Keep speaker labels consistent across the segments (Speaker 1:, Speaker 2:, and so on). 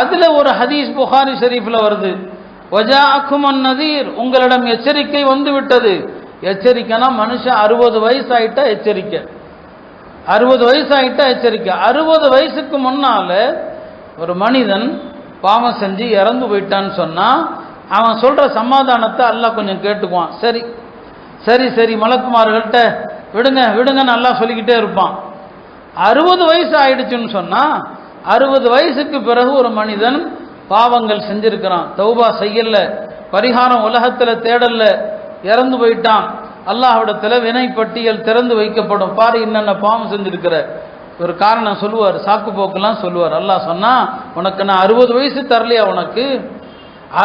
Speaker 1: அதுல ஒரு ஹதீஸ் புகாரி ஷரீஃப்ல வருது, வஜாஅக்குமன் நதீர், உங்களிடம் எச்சரிக்கை வந்து விட்டது. எச்சரிக்கைனா மனுஷன் 60 வயசு ஆயிட்டா எச்சரிக்கை, 60 வயசு ஆயிட்டா எச்சரிக்கை. 60 வயசுக்கு முன்னால ஒரு மனிதன் பாவம் செஞ்சு இறந்து போயிட்டான்னு சொன்னா அவன் சொல்ற சமாதானத்தை அல்லாஹ் கொஞ்சம் கேட்டுக்குவான். சரி சரி சரி மலக்குமார்கள்ட்ட விடுங்க விடுங்கன்னு அல்லாஹ் சொல்லிக்கிட்டே இருப்பான். 60 வயசு ஆயிடுச்சுன்னு சொன்னா 60 வயசுக்கு பிறகு ஒரு மனிதன் பாவங்கள் செஞ்சிருக்கிறான், தௌபா செய்யல, பரிகாரம் உலகத்துல தேடல, இறந்து போயிட்டான். அல்லாஹ்விடத்துல வினை பட்டியல் திறந்து வைக்கப்படும். பாரு என்னென்ன பாவம் செஞ்சிருக்கிற. ஒரு காரணம் சொல்லுவார், சாக்கு போக்கெல்லாம் சொல்லுவார். அல்லாஹ் சொன்னா, உனக்கு நான் 60 வயசு தரலையா? உனக்கு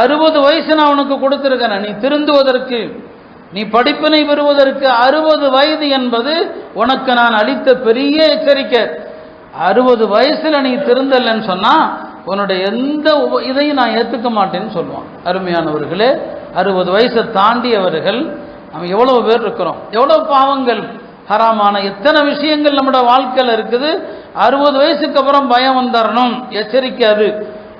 Speaker 1: 60 வயசு நான் உனக்கு கொடுத்திருக்கிறேன். நீ திருந்துவதற்கு, நீ படிப்பினை பெறுவதற்கு 60 வயது என்பது உனக்கு நான் அளித்த பெரிய எச்சரிக்கை. 60 வயசுல நீ திருந்தலன்னு சொன்னா உன்னுடைய எந்த இதையும் நான் ஏற்றுக்க மாட்டேன்னு சொல்லுவான். அருமையானவர்களே, 60 வயசை தாண்டியவர்கள் நம்ம எவ்வளவு பேர் இருக்கிறோம், எவ்வளவு பாவங்கள் ஹராமான எத்தனை விஷயங்கள் நம்முடைய வாழ்க்கையில் இருக்குது. 60 வயசுக்கு அப்புறம் பயம் வந்துடணும், எச்சரிக்கை. அது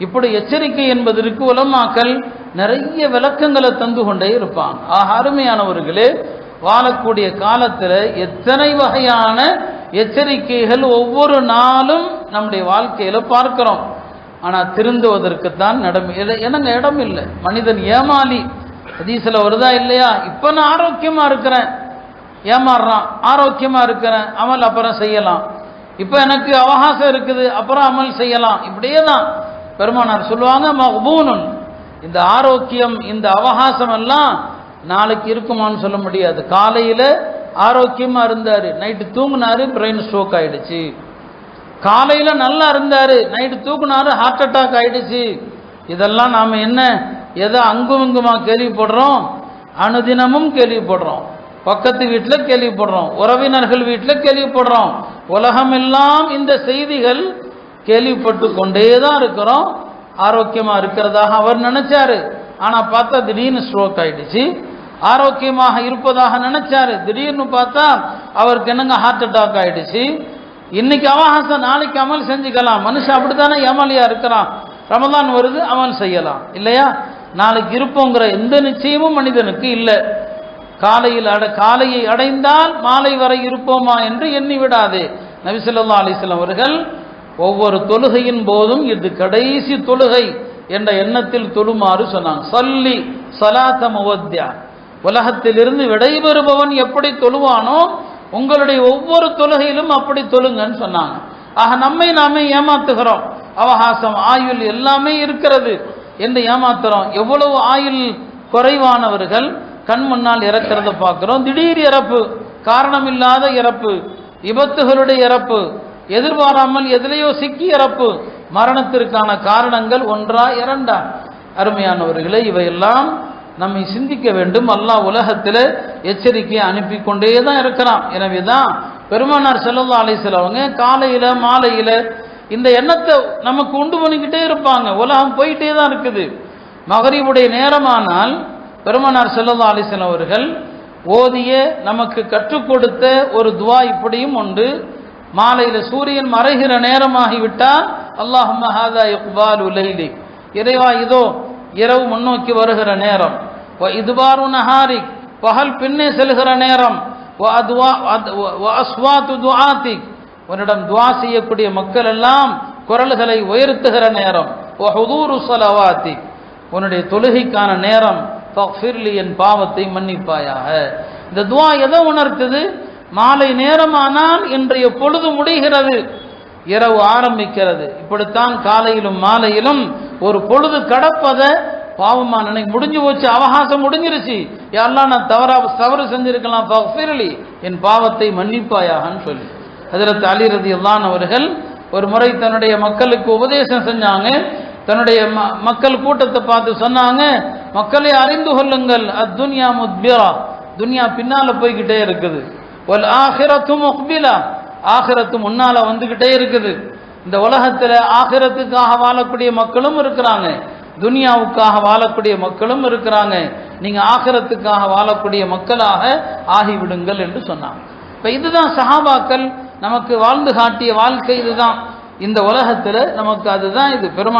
Speaker 1: இப்படி எச்சரிக்கை என்பதற்கு உலமாக்கள் நிறைய விளக்கங்களை தந்து கொண்டே இருப்பான். அருமையானவர்களே, வாழக்கூடிய காலத்தில் எத்தனை வகையான எச்சரிக்கைகள் ஒவ்வொரு நாளும் நம்முடைய வாழ்க்கையில பார்க்கிறோம். ஆனா திருந்துவதற்குத்தான் எனக்கு இடம் இல்லை. மனிதன் ஏமாளி. ஹதீஸ்ல வருதா இல்லையா? இப்ப நான் ஆரோக்கியமா இருக்கிறேன், ஏமாறுறான். ஆரோக்கியமா இருக்கிறேன், அமல் அப்புறம் செய்யலாம். இப்ப எனக்கு அவகாசம் இருக்குது, அப்புறம் அமல் செய்யலாம். இப்படியே தான் பெருமானார் சொல்லுவாங்க, மக்பூனுன், இந்த ஆரோக்கியம் இந்த அவகாசம் எல்லாம் நாளைக்கு இருக்குமான்னு சொல்ல முடியாது. காலையில ஆரோக்கியமா இருந்தாரு, நைட்டு தூங்குனாரு, பிரெயின் ஸ்ட்ரோக் ஆயிடுச்சு. காலையில நல்லா இருந்தாரு, நைட்டு தூக்குனாரு, ஹார்ட் அட்டாக் ஆயிடுச்சு. இதெல்லாம் நாம என்ன எதை அங்கும் இங்குமா கேள்விப்படுறோம்? அனுதினமும் கேள்விப்படுறோம். பக்கத்து வீட்டில் கேள்விப்படுறோம், உறவினர்கள் வீட்டில் கேள்விப்படுறோம். உலகம் எல்லாம் இந்த செய்திகள் கேள்விப்பட்டு கொண்டே தான் இருக்கிறோம். ஆரோக்கியமா இருக்கிறதாக அவர் நினைச்சாரு, ஆனா பார்த்தா திடீர்னு ஸ்ட்ரோக் ஆயிடுச்சு. ஆரோக்கியமாக இருப்பதாக நினைச்சாரு, திடீர்னு பார்த்தா அவருக்கு என்னங்க ஹார்ட் அட்டாக் ஆயிடுச்சு. இன்னைக்கு அவகாசம், நாளைக்கு அமல் செஞ்சுக்கலாம். மனுஷன் அப்படித்தானே ஏமாலியா இருக்கிறான். ரமதான் வருது, அமல் செய்யலாம் இல்லையா? நாளைக்கு இருப்போங்கிற எந்த நிச்சயமும் மனிதனுக்கு இல்லை. காலையை அடைந்தால் மாலை வரை இருப்போமா என்று எண்ணி விடாதே. நபி ஸல்லல்லாஹு அலைஹி வஸல்லம் அவர்கள் ஒவ்வொரு தொழுகையின் போதும் இது கடைசி தொழுகை என்ற எண்ணத்தில் தொழுமாறு சொன்னாங்க. சல்லி ஸலாத முவத்தியா, உலகத்திலிருந்து விடைபெறுபவன் எப்படி தொழுவானோ உங்களுடைய ஒவ்வொரு தொழுகையிலும் அப்படி தொழுங்கன்னு சொன்னாங்க. ஆக நம்மை நாமே ஏமாத்துகிறோம். அவகாசம், ஆயுள் எல்லாமே இருக்கிறது என்று ஏமாத்துறோம். எவ்வளவு ஆயுள் குறைவானவர்கள் கண் முன்னால் இறக்கிறத பார்க்கிறோம். திடீர் இறப்பு, காரணம் இல்லாத இறப்பு, விபத்துகளுடைய இறப்பு, எதிர்பாராமல் எதிலேயோ சிக்கி இறப்பு. மரணத்திற்கான காரணங்கள் ஒன்றா இரண்டா? அருமையானவர்களே, இவையெல்லாம் நம்மை சிந்திக்க வேண்டும். அல்லாஹ் உலகத்தில் எச்சரிக்கையை அனுப்பி கொண்டே தான் இருக்கிறான். எனவேதான் பெருமானார் ஸல்லல்லாஹு அலைஹி வஸல்லம் அவங்க காலையில மாலையில இந்த எண்ணத்தை நமக்கு உண்டு பண்ணிக்கிட்டே இருப்பாங்க. உலகம் போயிட்டே தான் இருக்குது. மகரிபுடைய நேரமானால் பெருமானார் ஸல்லல்லாஹு அலைஹி வஸல்லம் அவர்கள் ஓதிய நமக்கு கற்றுக் கொடுத்த ஒரு துவா இப்படியும் உண்டு. மாலையில சூரியன் மறைகிற நேரமாகிவிட்டால் அல்லாஹும்ம ஹாதா இக்பாலு லைலி, இறைவா இதோ இரவு முன்னோக்கி வருகிற நேரம். இதுபாரு நஹாரிக், பகல் பின்னே செல்கிற நேரம். அஸ்வாத்து துஆத்திக், உன்னிடம் துஆ செய்யக்கூடிய மக்கள் எல்லாம் குரல்களை உயர்த்துகிற நேரம். ஹுதூரு ஸலவாத்திக், உன்னுடைய தொழுகைக்கான நேரம். ஃபக்ஃபிர்லி, என் பாவத்தை மன்னிப்பாயாக. இந்த துஆ எதை உணர்த்துது? மாலை நேரமானால் இன்றைய பொழுது முடிகிறது, இரவு ஆரம்பிக்கிறது. இப்படித்தான் காலையிலும் மாலையிலும் ஒரு பொழுது கடப்பதை பாவமா நினைக்க முடிஞ்சு போச்சு, அவகாசம் முடிஞ்சிருச்சு. யாரெல்லாம் நான் தவறு செஞ்சிருக்கலாம், ஃபக்ஃபிர்லி, என் பாவத்தை மன்னிப்பாயாகன்னு சொல்லி ஹஜ்ரத் அலி ரலியல்லாஹு அன்ஹு அவர்கள் ஒரு முறை தன்னுடைய மக்களுக்கு உபதேசம் செஞ்சாங்க. தன்னுடைய மக்கள் கூட்டத்தை பார்த்து சொன்னாங்க, மக்களை அறிந்து கொள்ளுங்கள், அத்துன்யா முத்பிரா, துன்யா பின்னால போய்கிட்டே இருக்குது. வல் ஆகிரத்து முக்பிலா, ஆகிரத்து முன்னால வந்துகிட்டே இருக்குது. இந்த உலகத்துல ஆகிரத்துக்காக வாழக்கூடிய மக்களும் இருக்கிறாங்க, துனியாவுக்காக வாழக்கூடிய மக்களும் இருக்கிறாங்க. நீங்க ஆகிரத்துக்காக வாழக்கூடிய மக்களாக ஆகிவிடுங்கள் என்று சொன்னாங்க. இப்ப இதுதான் சஹாபாக்கள் நமக்கு வாழ்ந்து காட்டிய வாழ்க்கை. இதுதான் இந்த உலகத்துல நமக்கு, அதுதான் இது பெருமா